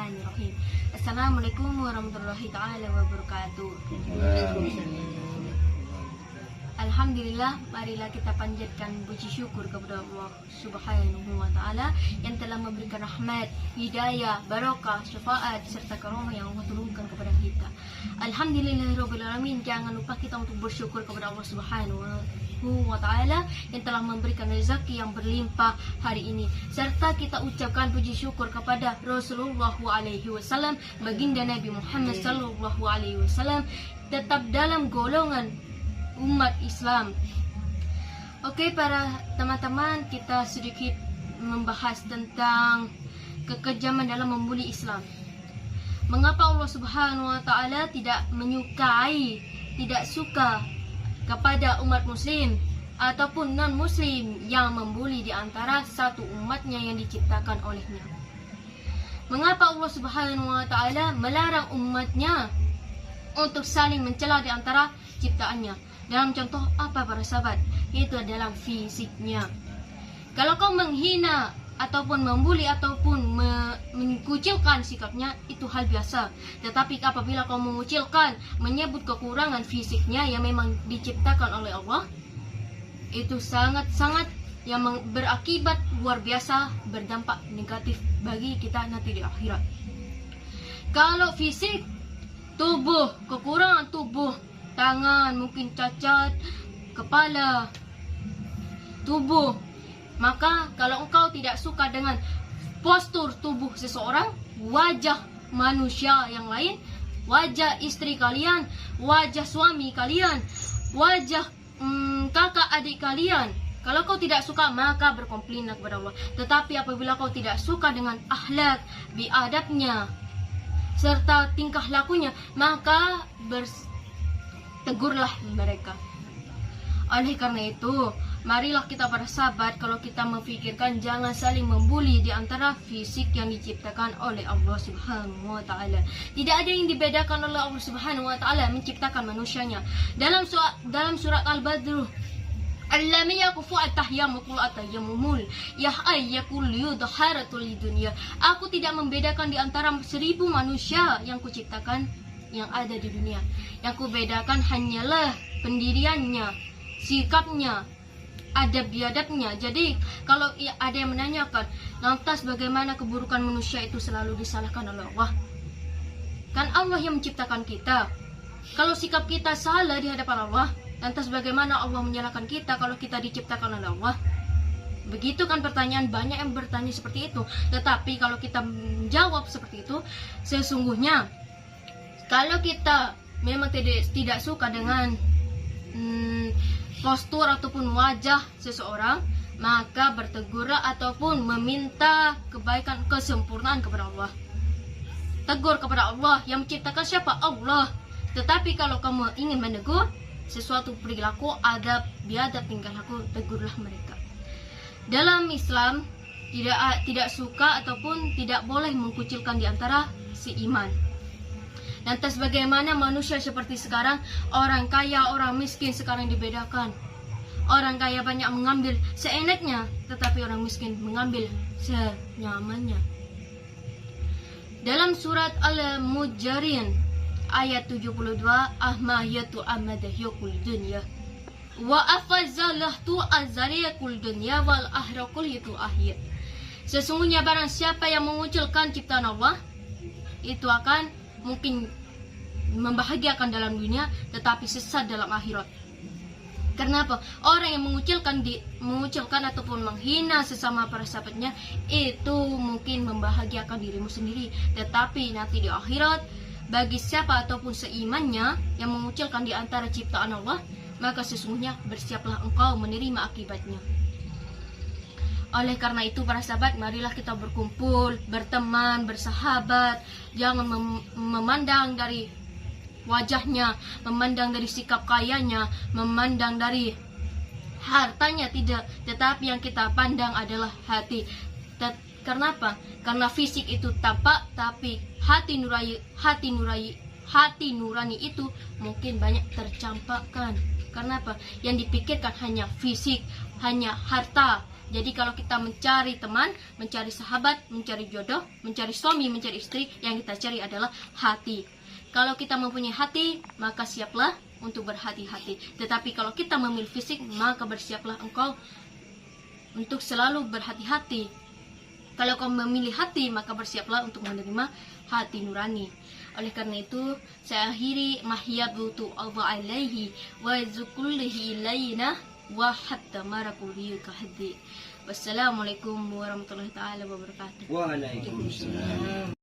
Bismillahirrahmanirrahim. Assalamualaikum warahmatullahi ta'ala wabarakatuh. Alhamdulillah, marilah kita panjatkan puji syukur kepada Allah Subhanahu wa Ta'ala yang telah memberikan rahmat, hidayah, barakah, syafaat serta karunia yang Allah turunkan kepada kita. Alhamdulillahirabbil alamin. Jangan lupa kita untuk bersyukur kepada Allah Subhanahu wa Ta'ala yang telah memberikan rezeki yang berlimpah hari ini, serta kita ucapkan puji syukur kepada Rasulullah SAW, baginda Nabi Muhammad SAW, tetap dalam golongan umat Islam. Oke, para teman-teman, kita sedikit membahas tentang kekejaman dalam membuli Islam. Mengapa Allah Subhanahu wa Ta'ala tidak menyukai, tidak suka kepada umat muslim ataupun non muslim yang membuli di antara satu umatnya yang diciptakan olehnya? Mengapa Allah Subhanahu wa Ta'ala melarang umatnya untuk saling mencela di antara ciptaannya? Dalam contoh apa, para sahabat? Itu dalam fisiknya. Kalau kau menghina ataupun membuli ataupun mengucilkan sikapnya, itu hal biasa. Tetapi apabila kau mengucilkan, menyebut kekurangan fisiknya yang memang diciptakan oleh Allah, itu sangat-sangat yang berakibat luar biasa, berdampak negatif bagi kita nanti di akhirat. Kalau fisik, tubuh, kekurangan tubuh, tangan mungkin cacat, kepala, tubuh, maka kalau engkau tidak suka dengan postur tubuh seseorang, wajah manusia yang lain, wajah istri kalian, wajah suami kalian, wajah kakak adik kalian, kalau kau tidak suka, maka berkomplainlah kepada Allah. Tetapi apabila kau tidak suka dengan akhlak, biadabnya, serta tingkah lakunya, maka tegurlah mereka. Oleh karena itu, marilah kita para sahabat, kalau kita memikirkan, jangan saling membuli di antara fisik yang diciptakan oleh Allah Subhanahu wa Ta'ala. Tidak ada yang dibedakan oleh Allah Subhanahu wa Ta'ala menciptakan manusianya. Dalam surat Al-Badr, Allam yakufu at-tahyamul at-tayammul ya ayyakul yudharatul dunya. Aku tidak membedakan di antara 1000 manusia yang kuciptakan yang ada di dunia. Yang kubedakan hanyalah pendiriannya, sikapnya, adab biadabnya. Jadi kalau ada yang menanyakan, lantas bagaimana keburukan manusia itu selalu disalahkan oleh Allah? Kan Allah yang menciptakan kita. Kalau sikap kita salah di hadapan Allah, lantas bagaimana Allah menyalahkan kita kalau kita diciptakan oleh Allah? Begitu kan pertanyaan, banyak yang bertanya seperti itu. Tetapi kalau kita menjawab seperti itu, sesungguhnya kalau kita memang tidak suka dengan postur ataupun wajah seseorang, maka bertegurlah ataupun meminta kebaikan, kesempurnaan kepada Allah. Tegur kepada Allah yang menciptakan siapa? Allah. Tetapi kalau kamu ingin menegur sesuatu perilaku, adab, biadab, tingkah laku, tegurlah mereka. Dalam Islam tidak suka ataupun tidak boleh mengkucilkan di antara seiman. Lantas bagaimana manusia seperti sekarang, orang kaya, orang miskin sekarang dibedakan. Orang kaya banyak mengambil seenaknya, tetapi orang miskin mengambil senyamannya. Dalam surat Al-Mujadin ayat 72, ahmayatu amadahyakul dunya wa afazalahtu azariyakul dunya wal ahrakul itu akhir. Sesungguhnya barang siapa yang mengucilkan ciptaan Allah, itu akan mungkin membahagiakan dalam dunia, tetapi sesat dalam akhirat. Kenapa? Orang yang mengucilkan ataupun menghina sesama para sahabatnya, itu mungkin membahagiakan dirimu sendiri, tetapi nanti di akhirat, bagi siapa ataupun seimannya yang mengucilkan di antara ciptaan Allah, maka sesungguhnya bersiaplah engkau menerima akibatnya. Oleh karena itu para sahabat, marilah kita berkumpul, berteman, bersahabat. Jangan memandang dari wajahnya, memandang dari sikap kayanya, memandang dari hartanya, tidak. Tetapi yang kita pandang adalah hati. Kenapa? Karena fisik itu tampak, tapi hati hati nurani itu mungkin banyak tercampakkan. Karena apa? Yang dipikirkan hanya fisik, hanya harta. Jadi kalau kita mencari teman, mencari sahabat, mencari jodoh, mencari suami, mencari istri, yang kita cari adalah hati. Kalau kita mempunyai hati, maka siaplah untuk berhati-hati. Tetapi kalau kita memilih fisik, maka bersiaplah engkau untuk selalu berhati-hati. Kalau kau memilih hati, maka bersiaplah untuk menerima hati nurani. Oleh karena itu, saya akhiri mahyabutu Allah alaihi wa zukullihi ilayna wa hatta marakuli kahdi. Wassalamualaikum warahmatullahi taala wabarakatuh. Waalaikumsalam.